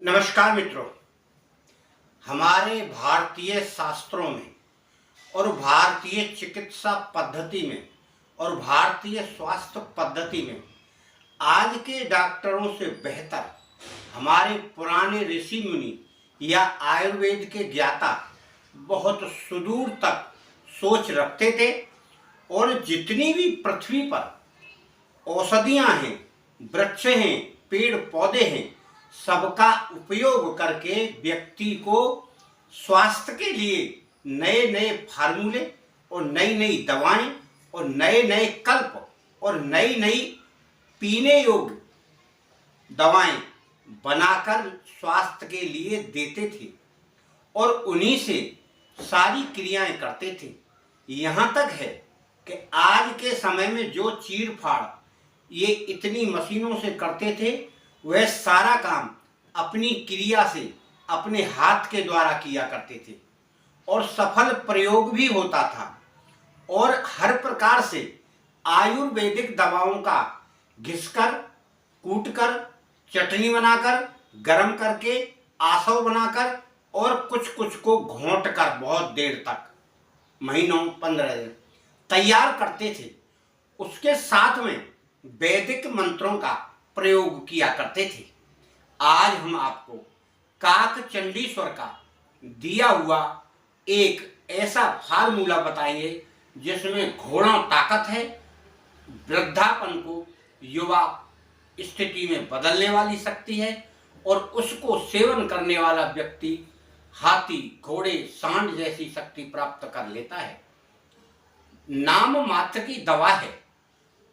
नमस्कार मित्रों। हमारे भारतीय शास्त्रों में और भारतीय चिकित्सा पद्धति में और भारतीय स्वास्थ्य पद्धति में आज के डॉक्टरों से बेहतर हमारे पुराने ऋषि मुनि या आयुर्वेद के ज्ञाता बहुत सुदूर तक सोच रखते थे और जितनी भी पृथ्वी पर औषधियाँ हैं, वृक्ष हैं, पेड़ पौधे हैं, सबका उपयोग करके व्यक्ति को स्वास्थ्य के लिए नए नए फार्मूले और नई नई दवाएं और नए नए कल्प और नई नई पीने योग्य दवाएं बनाकर स्वास्थ्य के लिए देते थे और उन्हीं से सारी क्रियाएं करते थे। यहाँ तक है कि आज के समय में जो चीर फाड़ ये इतनी मशीनों से करते थे, वह सारा काम अपनी क्रिया से अपने हाथ के द्वारा किया करते थे और सफल प्रयोग भी होता था। और हर प्रकार से आयुर्वेदिक दवाओं का घिसकर, कूटकर, चटनी बनाकर, गरम करके, आसव बनाकर और कुछ कुछ को घोंट कर बहुत देर तक, महीनों 15 दिन तैयार करते थे। उसके साथ में वैदिक मंत्रों का प्रयोग किया करते थे। आज हम आपको काक चंडीश्वर का दिया हुआ एक ऐसा फार्मूला बताएंगे जिसमें घोड़ा ताकत है, वृद्धापन को युवा स्थिति में बदलने वाली शक्ति है और उसको सेवन करने वाला व्यक्ति हाथी, घोड़े, सांड जैसी शक्ति प्राप्त कर लेता है। नाम मात्र की दवा है,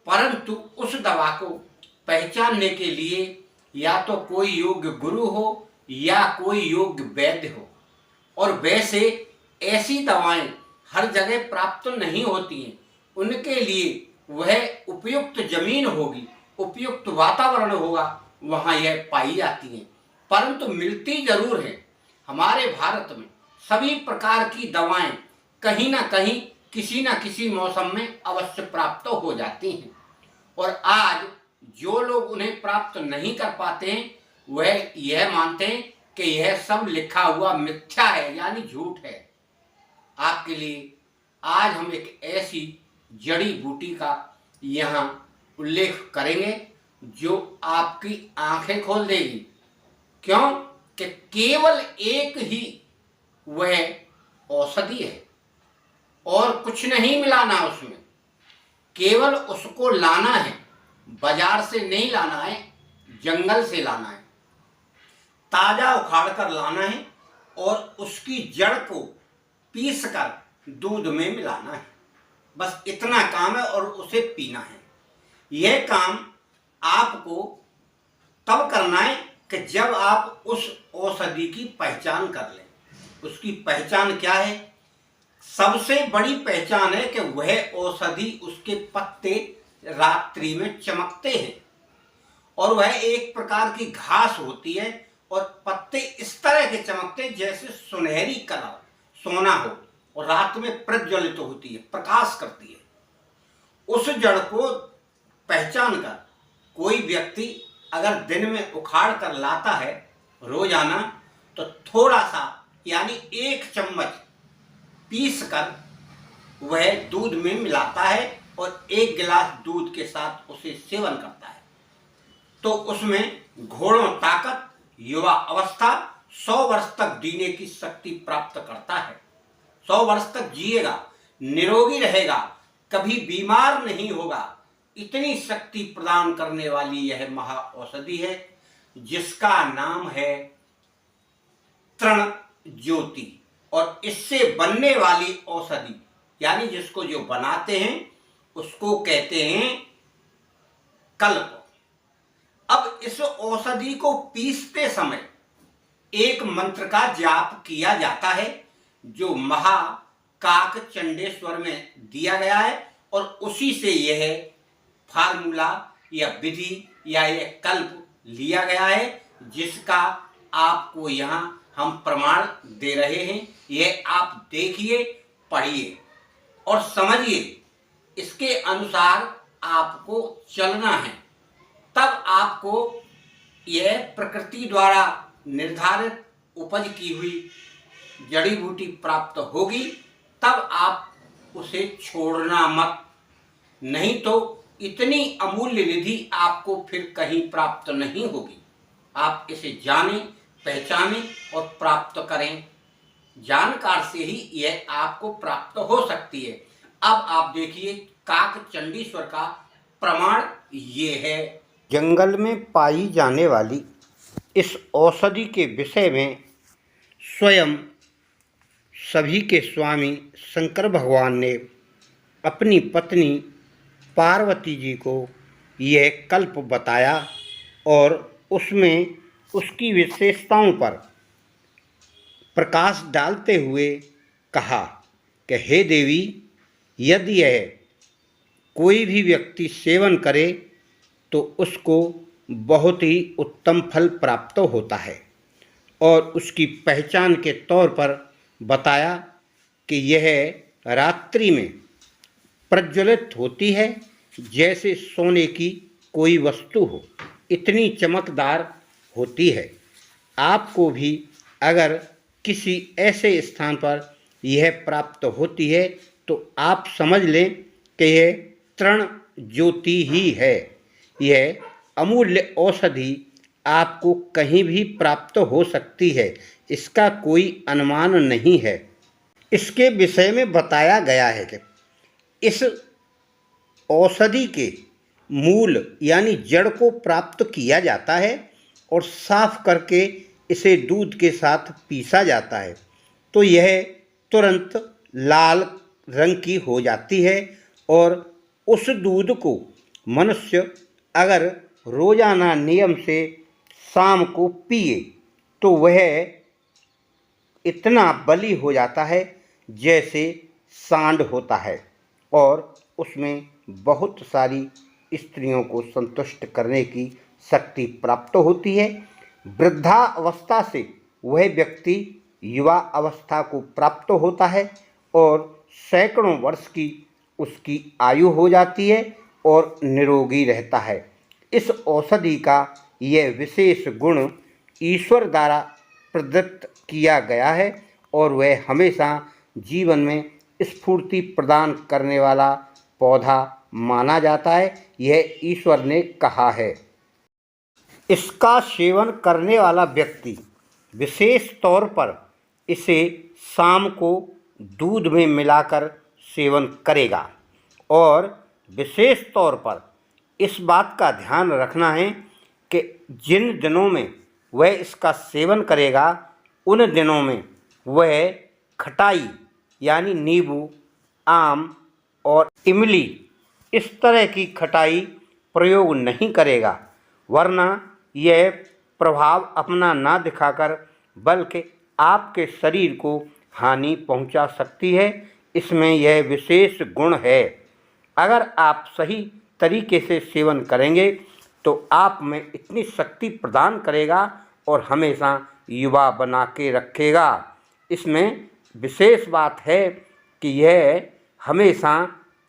परंतु उस दवा को पहचानने के लिए या तो कोई योग्य गुरु हो या कोई योग्य वैद्य हो। और वैसे ऐसी दवाएं हर जगह प्राप्त नहीं होती हैं। उनके लिए वह उपयुक्त जमीन होगी, उपयुक्त वातावरण होगा, वहाँ यह पाई जाती हैं, परंतु मिलती जरूर है। हमारे भारत में सभी प्रकार की दवाएं कहीं ना कहीं किसी न किसी मौसम में अवश्य प्राप्त हो जाती हैं और आज जो लोग उन्हें प्राप्त नहीं कर पाते हैं वह यह मानते हैं कि यह सब लिखा हुआ मिथ्या है, यानी झूठ है। आपके लिए आज हम एक ऐसी जड़ी बूटी का यहाँ उल्लेख करेंगे जो आपकी आंखें खोल देगी। क्यों कि केवल एक ही वह औषधि है और कुछ नहीं मिलाना उसमें, केवल उसको लाना है, बाजार से नहीं लाना है, जंगल से लाना है, ताजा उखाड़ कर लाना है और उसकी जड़ को पीस कर दूध में मिलाना है। बस इतना काम है और उसे पीना है। यह काम आपको तब करना है कि जब आप उस औषधि की पहचान कर लें। उसकी पहचान क्या है? सबसे बड़ी पहचान है कि वह औषधि, उसके पत्ते रात्रि में चमकते हैं और वह एक प्रकार की घास होती है और पत्ते इस तरह के चमकते जैसे सुनहरी कलर, सोना हो, और रात में प्रज्वलित होती है, प्रकाश करती है। उस जड़ को पहचान कर कोई व्यक्ति अगर दिन में उखाड़ कर लाता है रोजाना, तो थोड़ा सा यानी 1 चम्मच पीस कर वह दूध में मिलाता है और 1 गिलास दूध के साथ उसे सेवन करता है, तो उसमें घोड़ों ताकत, युवा अवस्था, 100 वर्ष तक जीने की शक्ति प्राप्त करता है। 100 वर्ष तक जिएगा, निरोगी रहेगा, कभी बीमार नहीं होगा। इतनी शक्ति प्रदान करने वाली यह महा औषधि है जिसका नाम है तृण ज्योति। और इससे बनने वाली औषधि यानी जिसको जो बनाते हैं उसको कहते हैं कल्प। अब इस औषधि को पीसते समय एक मंत्र का जाप किया जाता है जो महाकाक चंडेश्वर में दिया गया है और उसी से यह फार्मूला या विधि या यह कल्प लिया गया है, जिसका आपको यहाँ हम प्रमाण दे रहे हैं। यह आप देखिए, पढ़िए और समझिए। इसके अनुसार आपको चलना है, तब आपको यह प्रकृति द्वारा निर्धारित उपज की हुई जड़ी बूटी प्राप्त होगी तब आप उसे छोड़ना मत, नहीं तो इतनी अमूल्य निधि आपको फिर कहीं प्राप्त नहीं होगी। आप इसे जानें, पहचानें और प्राप्त करें। जानकार से ही यह आपको प्राप्त हो सकती है। अब आप देखिए काक चंडीश्वर का प्रमाण ये है। जंगल में पाई जाने वाली इस औषधि के विषय में स्वयं सभी के स्वामी शंकर भगवान ने अपनी पत्नी पार्वती जी को यह कल्प बताया और उसमें उसकी विशेषताओं पर प्रकाश डालते हुए कहा कि हे देवी, यदि यह कोई भी व्यक्ति सेवन करे तो उसको बहुत ही उत्तम फल प्राप्त होता है। और उसकी पहचान के तौर पर बताया कि यह रात्रि में प्रज्वलित होती है जैसे सोने की कोई वस्तु हो, इतनी चमकदार होती है। आपको भी अगर किसी ऐसे स्थान पर यह प्राप्त होती है तो आप समझ लें कि यह तृण ज्योति ही है। यह अमूल्य औषधि आपको कहीं भी प्राप्त हो सकती है, इसका कोई अनुमान नहीं है। इसके विषय में बताया गया है कि इस औषधि के मूल यानी जड़ को प्राप्त किया जाता है और साफ करके इसे दूध के साथ पीसा जाता है तो यह तुरंत लाल रंग की हो जाती है। और उस दूध को मनुष्य अगर रोजाना नियम से शाम को पिए तो वह इतना बली हो जाता है जैसे सांड होता है और उसमें बहुत सारी स्त्रियों को संतुष्ट करने की शक्ति प्राप्त होती है। वृद्धावस्था से वह व्यक्ति युवा अवस्था को प्राप्त होता है और सैकड़ों वर्ष की उसकी आयु हो जाती है और निरोगी रहता है। इस औषधि का यह विशेष गुण ईश्वर द्वारा प्रदत्त किया गया है और वह हमेशा जीवन में स्फूर्ति प्रदान करने वाला पौधा माना जाता है, यह ईश्वर ने कहा है। इसका सेवन करने वाला व्यक्ति विशेष तौर पर इसे शाम को दूध में मिलाकर सेवन करेगा और विशेष तौर पर इस बात का ध्यान रखना है कि जिन दिनों में वह इसका सेवन करेगा उन दिनों में वह खटाई यानी नींबू, आम और इमली इस तरह की खटाई प्रयोग नहीं करेगा, वरना यह प्रभाव अपना ना दिखाकर बल्कि आपके शरीर को हानि पहुंचा सकती है। इसमें यह विशेष गुण है। अगर आप सही तरीके से सेवन करेंगे तो आप में इतनी शक्ति प्रदान करेगा और हमेशा युवा बना के रखेगा। इसमें विशेष बात है कि यह हमेशा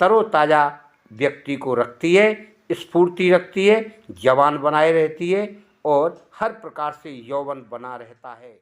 तरोताज़ा व्यक्ति को रखती है, स्फूर्ति रखती है, जवान बनाए रहती है और हर प्रकार से यौवन बना रहता है।